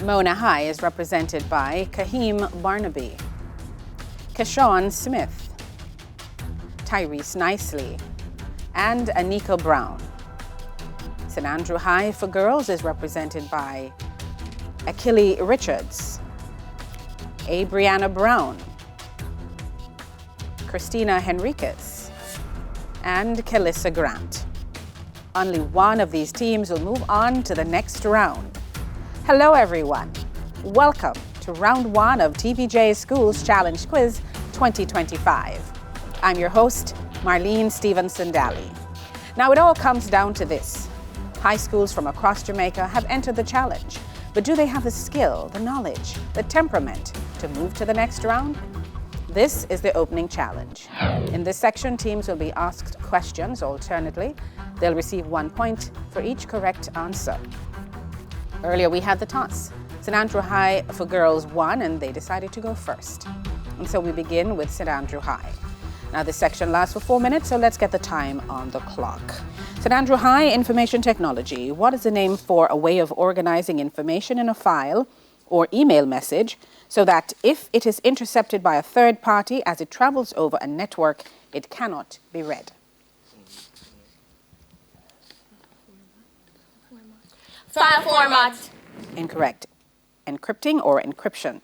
Mona High is represented by Kahim Barnaby, Keshawn Smith, Tyrese Nicely, and Anika Brown. St. Andrew High for girls is represented by Achille Richards, Brianna Brown, Christina Henriquez, and Kelissa Grant. Only one of these teams will move on to the next round. Hello everyone. Welcome to round one of TVJ Schools Challenge Quiz 2025. I'm your host, Marlene Stevenson-Daly. Now it all comes down to this. High schools from across Jamaica have entered the challenge, but do they have the skill, the knowledge, the temperament to move to the next round? This is the opening challenge. In this section, teams will be asked questions alternately. They'll receive 1 point for each correct answer. Earlier we had the toss. St. Andrew High for girls won and they decided to go first. And so we begin with St. Andrew High. Now this section lasts for 4 minutes, so let's get the time on the clock. St. Andrew High, Information Technology. What is the name for a way of organizing information in a file or email message so that if it is intercepted by a third party as it travels over a network, it cannot be read? File format. Incorrect. Encrypting or encryption.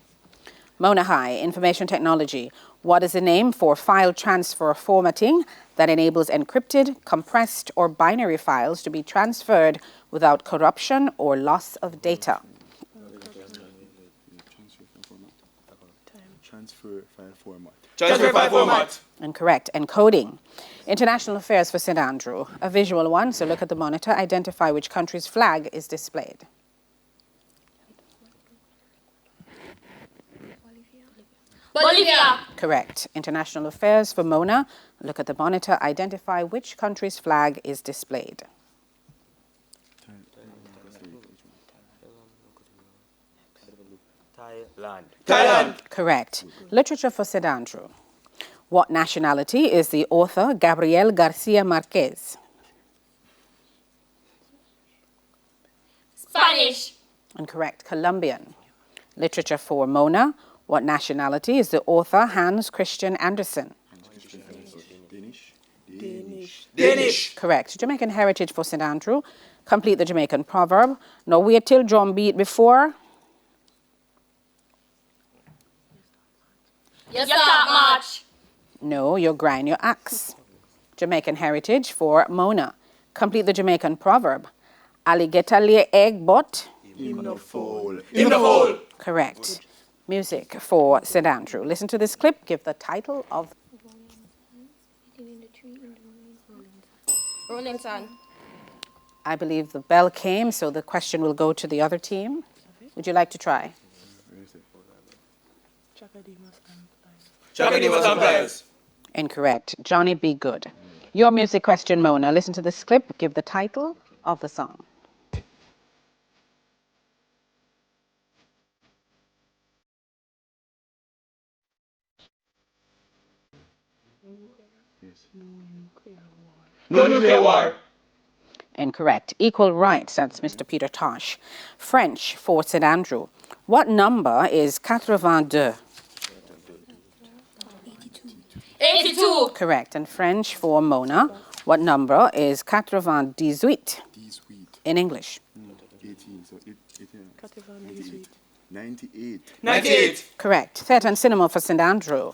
Mona High, Information Technology. What is the name for file transfer formatting that enables encrypted, compressed, or binary files to be transferred without corruption or loss of data? Transfer file format. Transfer file format. Incorrect. Encoding. International Affairs for St. Andrew. A visual one, so look at the monitor, identify which country's flag is displayed. Bolivia. Correct. International Affairs for Mona. Look at the monitor, identify which country's flag is displayed. Thailand. Correct. Literature for St. Andrew. What nationality is the author Gabriel Garcia Marquez? Spanish. Incorrect. Colombian. Literature for Mona. What nationality is the author Hans Christian Andersen? Danish. Correct. Jamaican heritage for St. Andrew. Complete the Jamaican proverb. No wait till drum beat before. You start march. No, you grind your axe. Jamaican heritage for Mona. Complete the Jamaican proverb. Alligator lay egg but? In the fall. In the hole. Correct. Music for St. Andrew. Listen to this clip. Give the title of... Rolling Sun. I believe the bell came, so the question will go to the other team. Would you like to try? Chakadimas and Pliers. Incorrect. Johnny Be Good. Your music question, Mona. Listen to this clip. Give the title of the song. No nuclear war. Incorrect. Equal rights. That's Mr. Peter Tosh. French for St. Andrew. What number is 82? 82. Correct. And French for Mona. What number is 98 in English? 18, so 98. 98. 98. Correct. Theatre and cinema for St. Andrew.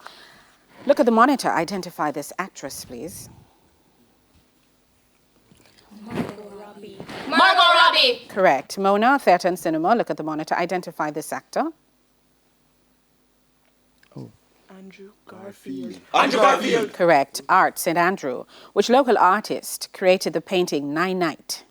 Look at the monitor. Identify this actress, please. Margot Robbie. Correct. Mona, theatre and cinema. Look at the monitor. Identify this actor. Andrew Garfield. Andrew Garfield. Correct. Art, St. Andrew. Which local artist created the painting Nine Night?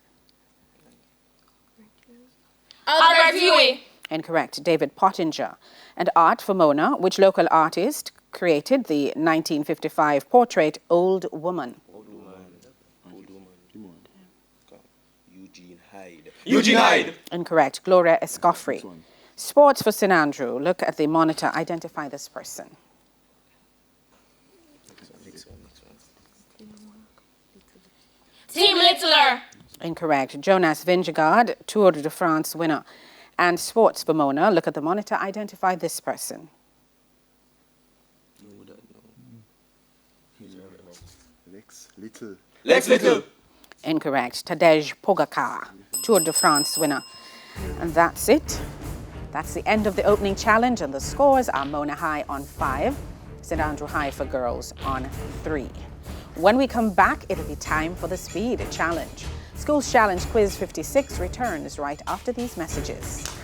Albert Huey. Incorrect. David Pottinger. And art for Mona. Which local artist created the 1955 portrait Old Woman? Eugene Hyde. Incorrect. Gloria Escoffery. Sports for St. Andrew. Look at the monitor. Identify this person. Team Littler. Incorrect. Jonas Vingegaard, Tour de France winner. And sports for Mona. Look at the monitor. Identify this person. Lex Little. Lex Little. Incorrect. Tadej Pogacar, Tour de France winner. And that's it. That's the end of the opening challenge, and the scores are Mona High on 5, St. Andrew High for girls on 3. When we come back, it'll be time for the speed challenge. Schools Challenge Quiz 56 returns right after these messages.